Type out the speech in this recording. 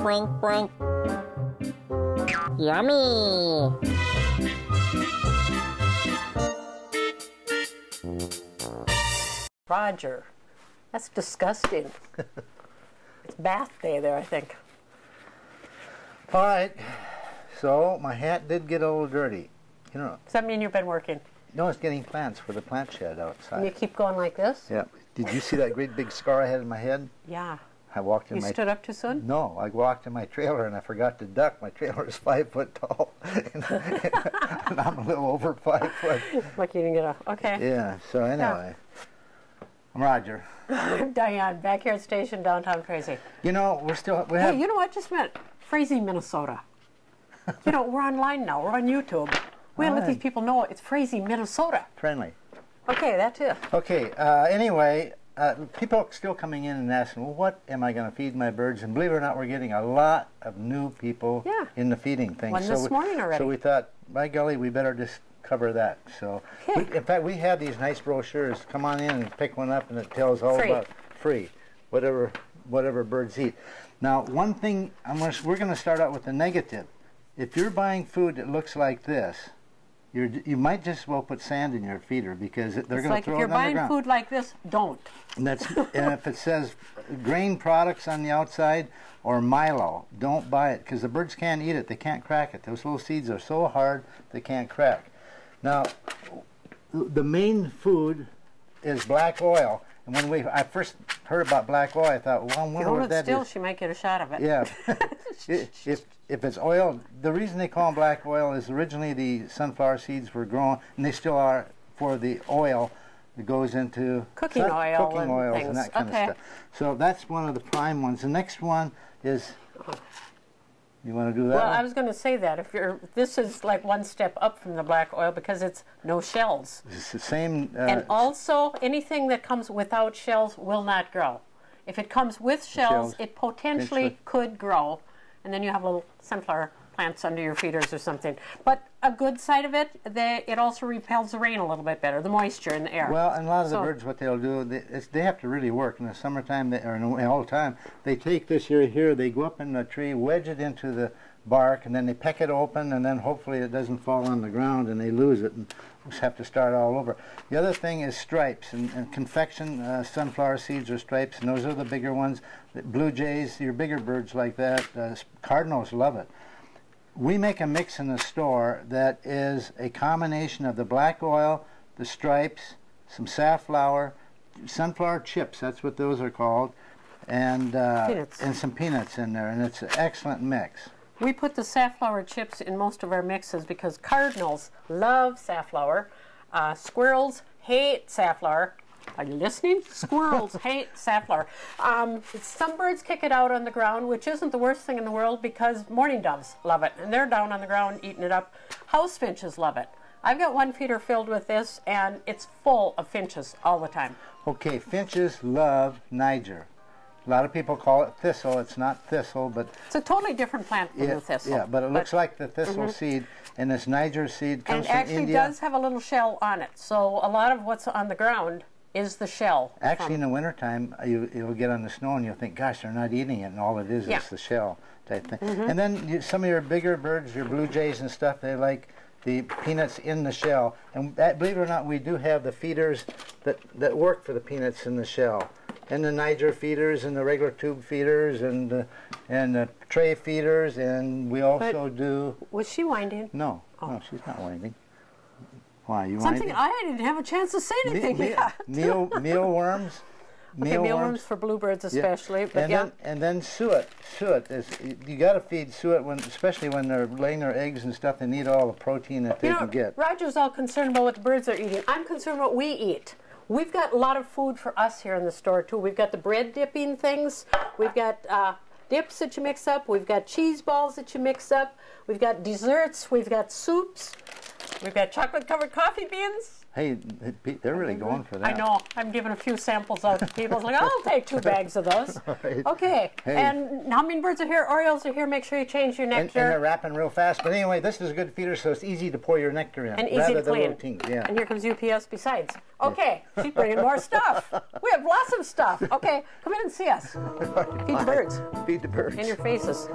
Boink, boink. Yummy. Roger, that's disgusting. It's bath day there, I think. All right, so my hat did get a little dirty. You know. Does that mean you've been working? No, it's getting plants for the plant shed outside. And you keep going like this? Yeah. Did you see that great big scar I had in my head? Yeah. I walked in You stood up too soon? No, I walked in my trailer and I forgot to duck. My trailer is 5 foot tall, and I'm a little over 5 foot. Like you didn't get a, okay. Yeah, so anyway. I'm Roger. I'm Diane, back here at Station Downtown Frazee. You know, we have... Hey, you know what? Just a minute. Frazee, Minnesota. You know, we're online now. We're on YouTube. We gotta let these people know it's Frazee, Minnesota. Friendly. Okay, that's it. Okay, anyway, people are still coming in and asking, well, what am I going to feed my birds? And believe it or not, we're getting a lot of new people in the feeding thing. One this morning already. So we thought, by golly, we better just cover that. So, in fact, we have these nice brochures. Come on in and pick one up, and it tells all about free, whatever birds eat. Now, one thing, we're going to start out with the negative. If you're buying food that looks like this, you might just well put sand in your feeder because they're going to throw it on the ground. If you're buying food like this, don't. And if it says grain products on the outside or Milo, don't buy it because the birds can't eat it. They can't crack it. Those little seeds are so hard they can't crack. Now, the main food is black oil. And when I first heard about black oil, I thought, well, I wonder what that is. She might get a shot of it. Yeah. If it's oil, the reason they call them black oil is originally the sunflower seeds were grown, and they still are, for the oil that goes into cooking oils and that kind of stuff. So that's one of the prime ones. The next one is, you want to do that Well, one? I was going to say that. This is like one step up from the black oil because it's no shells. It's the same. And also, anything that comes without shells will not grow. If it comes with shells, it potentially could grow. And then you have little sunflower plants under your feeders or something. But a good side of it, it also repels the rain a little bit better, the moisture in the air. Well, and a lot of the birds, what they'll do, they have to really work. In the summertime, or all the time, they take this here, they go up in the tree, wedge it into the bark, and then they peck it open, and then hopefully it doesn't fall on the ground and they lose it, and just have to start all over. The other thing is stripes, and confection sunflower seeds are stripes, and those are the bigger ones. The blue jays, your bigger birds like that, cardinals love it. We make a mix in the store that is a combination of the black oil, the stripes, some safflower, sunflower chips, that's what those are called, and some peanuts in there, and it's an excellent mix. We put the safflower chips in most of our mixes because cardinals love safflower. Squirrels hate safflower. Are you listening? Squirrels hate safflower. Some birds kick it out on the ground, which isn't the worst thing in the world because mourning doves love it, and they're down on the ground eating it up. House finches love it. I've got one feeder filled with this, and it's full of finches all the time. Okay, finches love Niger. A lot of people call it thistle. It's not thistle, but... It's a totally different plant than the thistle. Yeah, but it looks like the thistle seed, and this Niger seed comes from India. And actually does have a little shell on it, so a lot of what's on the ground is the shell. Actually, in the wintertime, you'll get on the snow and you'll think, gosh, they're not eating it, and all it is the shell type thing. And then some of your bigger birds, your blue jays and stuff, they like the peanuts in the shell. And believe it or not, we do have the feeders that work for the peanuts in the shell. And the Niger feeders and the regular tube feeders and the tray feeders, and we also do... Was she winding? No, no, she's not winding. Why, you Something I didn't have a chance to say anything yet. Mealworms. Mealworms for bluebirds especially. Yeah. But and then suet. Suet is, you got to feed suet especially when they're laying their eggs and stuff. They need all the protein that they can get. Roger's all concerned about what the birds are eating. I'm concerned about what we eat. We've got a lot of food for us here in the store too. We've got the bread dipping things. We've got dips that you mix up. We've got cheese balls that you mix up. We've got desserts. We've got soups. We've got chocolate-covered coffee beans. Hey, they're really going for that. I know. I'm giving a few samples out to people. It's like, I'll take 2 bags of those. Right. Okay. Hey. And hummingbirds are here. Orioles are here. Make sure you change your nectar. And they're wrapping real fast. But anyway, this is a good feeder, so it's easy to pour your nectar in. And easy to clean. Yeah. And here comes UPS besides. Okay. She's bringing more stuff. We have of stuff. Okay, come in and see us. Feed the birds. Feed the birds. And your faces.